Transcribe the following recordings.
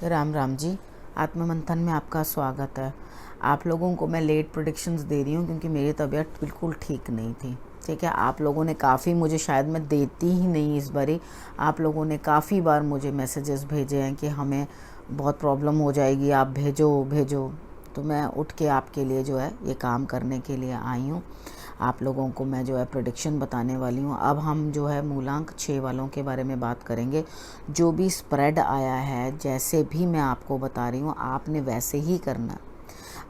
राम राम जी। आत्ममंथन में आपका स्वागत है। आप लोगों को मैं लेट प्रेडिक्शंस दे रही हूँ क्योंकि मेरी तबीयत बिल्कुल ठीक नहीं थी। ठीक है, आप लोगों ने काफ़ी मुझे, शायद मैं देती ही नहीं इस बारी, आप लोगों ने काफ़ी बार मुझे मैसेजेस भेजे हैं कि हमें बहुत प्रॉब्लम हो जाएगी, आप भेजो भेजो। तो मैं उठ के आपके लिए जो है ये काम करने के लिए आई हूँ। आप लोगों को मैं जो है प्रेडिक्शन बताने वाली हूँ। अब हम जो है मूलांक 6 वालों के बारे में बात करेंगे। जो भी स्प्रेड आया है, जैसे भी मैं आपको बता रही हूँ, आपने वैसे ही करना।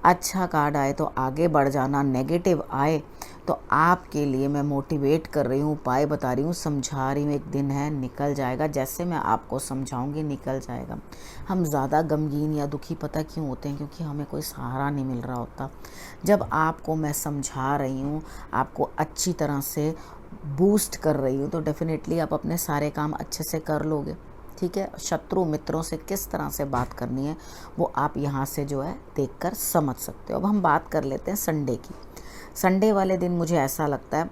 अच्छा कार्ड आए तो आगे बढ़ जाना, नेगेटिव आए तो आपके लिए मैं मोटिवेट कर रही हूँ, उपाय बता रही हूँ, समझा रही हूँ। एक दिन है, निकल जाएगा। जैसे मैं आपको समझाऊंगी निकल जाएगा। हम ज़्यादा गमगीन या दुखी पता क्यों होते हैं? क्योंकि हमें कोई सहारा नहीं मिल रहा होता। जब आपको मैं समझा रही हूँ, आपको अच्छी तरह से बूस्ट कर रही हूँ, तो डेफिनेटली आप अपने सारे काम अच्छे से कर लोगे। ठीक है, शत्रु मित्रों से किस तरह से बात करनी है वो आप यहाँ से जो है देखकर समझ सकते हो। अब हम बात कर लेते हैं संडे की। संडे वाले दिन मुझे ऐसा लगता है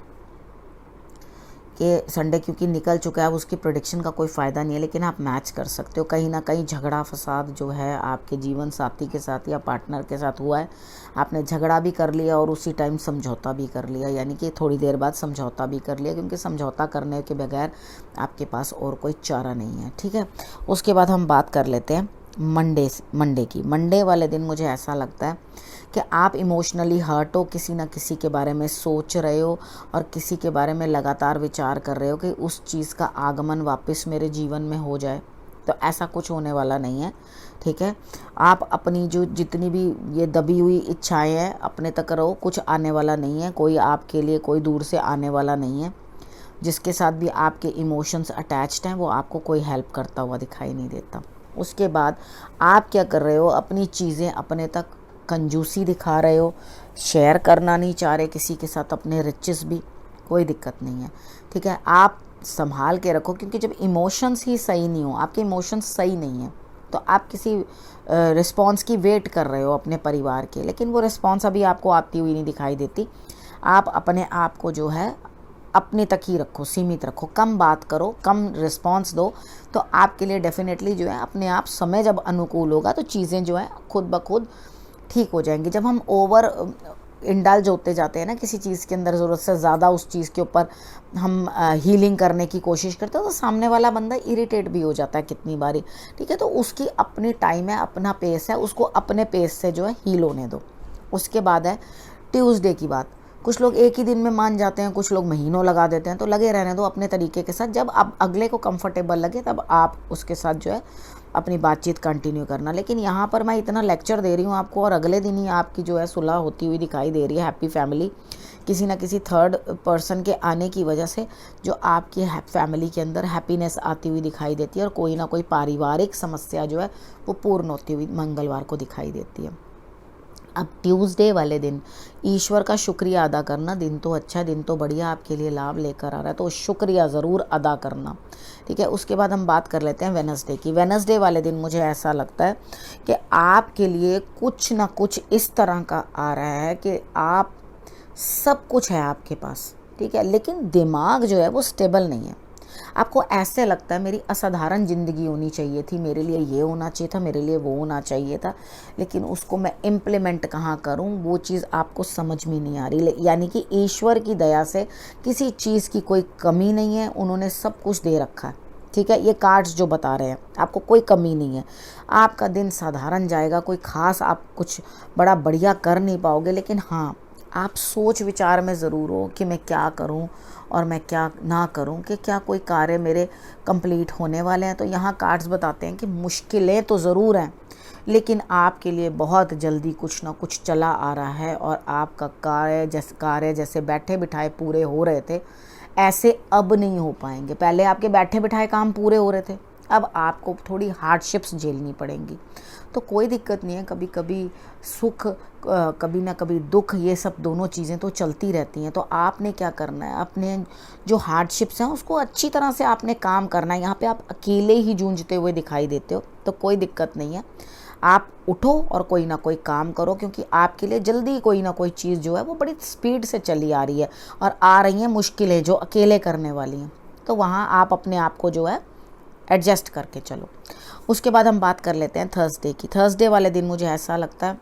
कि संडे क्योंकि निकल चुका है, अब उसकी प्रेडिक्शन का कोई फ़ायदा नहीं है, लेकिन आप मैच कर सकते हो। कहीं ना कहीं झगड़ा फसाद जो है आपके जीवन साथी के साथ या पार्टनर के साथ हुआ है, आपने झगड़ा भी कर लिया और उसी टाइम समझौता भी कर लिया, यानी कि थोड़ी देर बाद समझौता भी कर लिया, क्योंकि समझौता करने के बगैर आपके पास और कोई चारा नहीं है। ठीक है, उसके बाद हम बात कर लेते हैं मंडे की। मंडे वाले दिन मुझे ऐसा लगता है कि आप इमोशनली हर्ट हो, किसी न किसी के बारे में सोच रहे हो और किसी के बारे में लगातार विचार कर रहे हो कि उस चीज़ का आगमन वापस मेरे जीवन में हो जाए। तो ऐसा कुछ होने वाला नहीं है। ठीक है, आप अपनी जो जितनी भी ये दबी हुई इच्छाएं हैं अपने तक रहो, कुछ आने वाला नहीं है। कोई आपके लिए कोई दूर से आने वाला नहीं है। जिसके साथ भी आपके इमोशंस अटैच्ड हैं वो आपको कोई हेल्प करता हुआ दिखाई नहीं देता। उसके बाद आप क्या कर रहे हो? अपनी चीज़ें अपने तक कंजूसी दिखा रहे हो, शेयर करना नहीं चाह रहे किसी के साथ अपने रिचेस भी। कोई दिक्कत नहीं है। ठीक है, आप संभाल के रखो, क्योंकि जब इमोशंस ही सही नहीं हो, आपके इमोशंस सही नहीं हैं, तो आप किसी रिस्पॉन्स की वेट कर रहे हो अपने परिवार के, लेकिन वो रिस्पॉन्स अभी आपको आती हुई नहीं दिखाई देती। आप अपने आप को जो है अपने तक ही रखो, सीमित रखो, कम बात करो, कम रिस्पॉन्स दो, तो आपके लिए डेफिनेटली जो है अपने आप समय जब अनुकूल होगा तो चीज़ें जो है खुद ब खुद ठीक हो जाएंगी। जब हम ओवर इंडल्ज होते जाते हैं ना किसी चीज़ के अंदर, ज़रूरत से ज़्यादा उस चीज़ के ऊपर हम हीलिंग करने की कोशिश करते हैं, तो सामने वाला बंदा इरिटेट भी हो जाता है कितनी बारी। ठीक है, तो उसकी अपनी टाइम है, अपना पेस है, उसको अपने पेस से जो है हील होने दो। उसके बाद है ट्यूसडे की बात। कुछ लोग एक ही दिन में मान जाते हैं, कुछ लोग महीनों लगा देते हैं, तो लगे रहने दो अपने तरीके के साथ। जब अब अगले को कंफर्टेबल लगे तब आप उसके साथ जो है अपनी बातचीत कंटिन्यू करना। लेकिन यहाँ पर मैं इतना लेक्चर दे रही हूँ आपको और अगले दिन ही आपकी जो है सुलह होती हुई दिखाई दे रही है। हैप्पी फैमिली, किसी ना किसी थर्ड पर्सन के आने की वजह से जो आपकी फैमिली के अंदर हैप्पीनेस आती हुई दिखाई देती है और कोई ना कोई पारिवारिक समस्या जो है वो पूर्ण होती हुई मंगलवार को दिखाई देती है। अब ट्यूसडे वाले दिन ईश्वर का शुक्रिया अदा करना। दिन तो अच्छा, दिन तो बढ़िया आपके लिए लाभ लेकर आ रहा है, तो शुक्रिया ज़रूर अदा करना। ठीक है, उसके बाद हम बात कर लेते हैं वेडनेसडे की। वेडनेसडे वाले दिन मुझे ऐसा लगता है कि आपके लिए कुछ ना कुछ इस तरह का आ रहा है कि आप सब कुछ है आपके पास, ठीक है, लेकिन दिमाग जो है वो स्टेबल नहीं है। आपको ऐसे लगता है मेरी असाधारण ज़िंदगी होनी चाहिए थी, मेरे लिए ये होना चाहिए था, मेरे लिए वो होना चाहिए था, लेकिन उसको मैं इम्प्लीमेंट कहाँ करूँ, वो चीज़ आपको समझ में नहीं आ रही। यानी कि ईश्वर की दया से किसी चीज़ की कोई कमी नहीं है, उन्होंने सब कुछ दे रखा है। ठीक है, ये कार्ड्स जो बता रहे हैं आपको कोई कमी नहीं है। आपका दिन साधारण जाएगा, कोई ख़ास आप कुछ बड़ा बढ़िया कर नहीं पाओगे, लेकिन हाँ आप सोच विचार में ज़रूर हो कि मैं क्या करूं और मैं क्या ना करूं, कि क्या कोई कार्य मेरे कंप्लीट होने वाले हैं। तो यहाँ कार्ड्स बताते हैं कि मुश्किलें तो ज़रूर हैं, लेकिन आपके लिए बहुत जल्दी कुछ ना कुछ चला आ रहा है और आपका कार्य जैसे बैठे बिठाए पूरे हो रहे थे, ऐसे अब नहीं हो पाएंगे। पहले आपके बैठे बिठाए काम पूरे हो रहे थे, अब आपको थोड़ी हार्डशिप्स झेलनी पड़ेंगी। तो कोई दिक्कत नहीं है, कभी कभी सुख कभी ना कभी दुख, ये सब दोनों चीज़ें तो चलती रहती हैं। तो आपने क्या करना है, अपने जो हार्डशिप्स हैं उसको अच्छी तरह से आपने काम करना है। यहाँ पे आप अकेले ही जूझते हुए दिखाई देते हो, तो कोई दिक्कत नहीं है। आप उठो और कोई ना कोई काम करो, क्योंकि आपके लिए जल्दी कोई ना कोई चीज़ जो है वो बड़ी स्पीड से चली आ रही है और आ रही हैं मुश्किलें जो अकेले करने वाली हैं। तो वहाँ आप अपने आप को जो है एडजस्ट करके चलो। उसके बाद हम बात कर लेते हैं थर्सडे की। थर्सडे वाले दिन मुझे ऐसा लगता है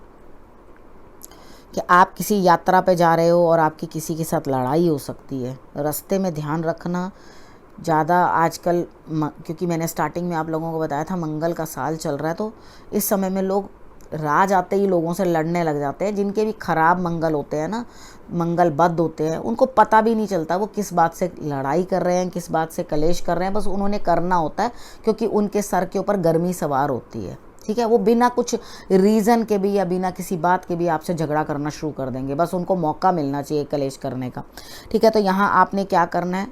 कि आप किसी यात्रा पे जा रहे हो और आपकी किसी के साथ लड़ाई हो सकती है। रास्ते में ध्यान रखना ज़्यादा आजकल, क्योंकि मैंने स्टार्टिंग में आप लोगों को बताया था मंगल का साल चल रहा है, तो इस समय में लोग राज आते ही लोगों से लड़ने लग जाते हैं। जिनके भी ख़राब मंगल होते हैं ना, मंगल बद होते हैं, उनको पता भी नहीं चलता वो किस बात से लड़ाई कर रहे हैं, किस बात से कलेश कर रहे हैं। बस उन्होंने करना होता है क्योंकि उनके सर के ऊपर गर्मी सवार होती है। ठीक है, वो बिना कुछ रीज़न के भी या बिना किसी बात के भी आपसे झगड़ा करना शुरू कर देंगे। बस उनको मौका मिलना चाहिए कलेश करने का। ठीक है, तो यहाँ आपने क्या करना है,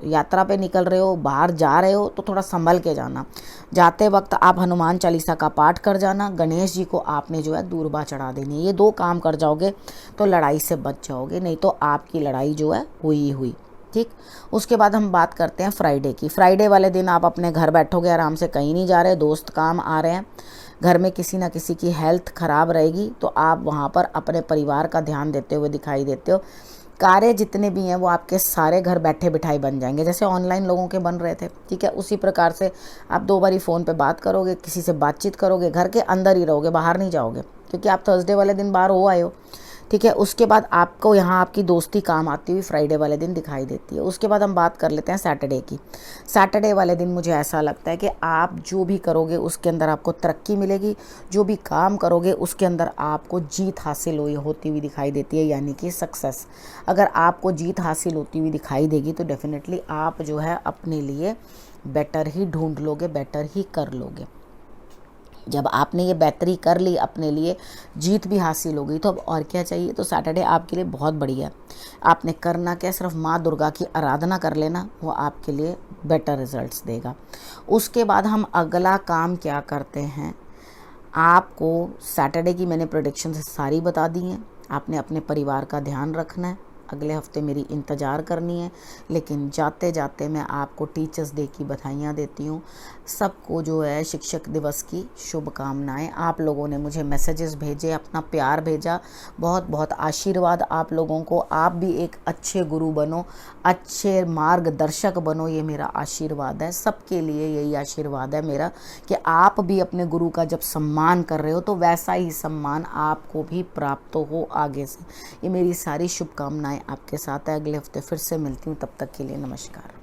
यात्रा पे निकल रहे हो, बाहर जा रहे हो तो थोड़ा संभल के जाना। जाते वक्त आप हनुमान चालीसा का पाठ कर जाना। गणेश जी को आपने जो है दूर्बा चढ़ा देनी है। ये 2 काम कर जाओगे तो लड़ाई से बच जाओगे, नहीं तो आपकी लड़ाई जो है हुई हुई। ठीक, उसके बाद हम बात करते हैं फ्राइडे की। फ्राइडे वाले दिन आप अपने घर बैठोगे, आराम से, कहीं नहीं जा रहे, दोस्त काम आ रहे हैं, घर में किसी ना किसी की हेल्थ ख़राब रहेगी तो आप वहाँ पर अपने परिवार का ध्यान देते हुए दिखाई देते हो। कार्य जितने भी हैं वो आपके सारे घर बैठे बिठाई बन जाएंगे, जैसे ऑनलाइन लोगों के बन रहे थे। ठीक है, उसी प्रकार से आप 2 बारी फ़ोन पे बात करोगे, किसी से बातचीत करोगे, घर के अंदर ही रहोगे, बाहर नहीं जाओगे, क्योंकि आप थर्सडे वाले दिन बाहर हो आए हो। ठीक है, उसके बाद आपको यहाँ आपकी दोस्ती काम आती हुई फ्राइडे वाले दिन दिखाई देती है। उसके बाद हम बात कर लेते हैं सैटरडे की। सैटरडे वाले दिन मुझे ऐसा लगता है कि आप जो भी करोगे उसके अंदर आपको तरक्की मिलेगी, जो भी काम करोगे उसके अंदर आपको जीत हासिल होती हुई दिखाई देती है, यानी कि सक्सेस। अगर आपको जीत हासिल होती हुई दिखाई देगी तो डेफिनेटली आप जो है अपने लिए बेटर ही ढूंढ लोगे, बेटर ही कर लोगे। जब आपने ये बेहतरी कर ली, अपने लिए जीत भी हासिल हो गई, तो अब और क्या चाहिए। तो सैटरडे आपके लिए बहुत बढ़िया है। आपने करना क्या, सिर्फ माँ दुर्गा की आराधना कर लेना, वो आपके लिए बेटर रिजल्ट्स देगा। उसके बाद हम अगला काम क्या करते हैं, आपको सैटरडे की मैंने प्रेडिक्शंस सारी बता दी हैं। आपने अपने परिवार का ध्यान रखना है, अगले हफ्ते मेरी इंतज़ार करनी है। लेकिन जाते जाते मैं आपको टीचर्स डे की बधाइयाँ देती हूँ। सबको जो है शिक्षक दिवस की शुभकामनाएं। आप लोगों ने मुझे मैसेजेस भेजे, अपना प्यार भेजा, बहुत बहुत आशीर्वाद आप लोगों को। आप भी एक अच्छे गुरु बनो, अच्छे मार्गदर्शक बनो, ये मेरा आशीर्वाद है। सबके लिए यही आशीर्वाद है मेरा कि आप भी अपने गुरु का जब सम्मान कर रहे हो तो वैसा ही सम्मान आपको भी प्राप्त हो आगे से। ये मेरी सारी शुभकामनाएं आपके साथ है। अगले हफ्ते फिर से मिलती हूँ, तब तक के लिए नमस्कार।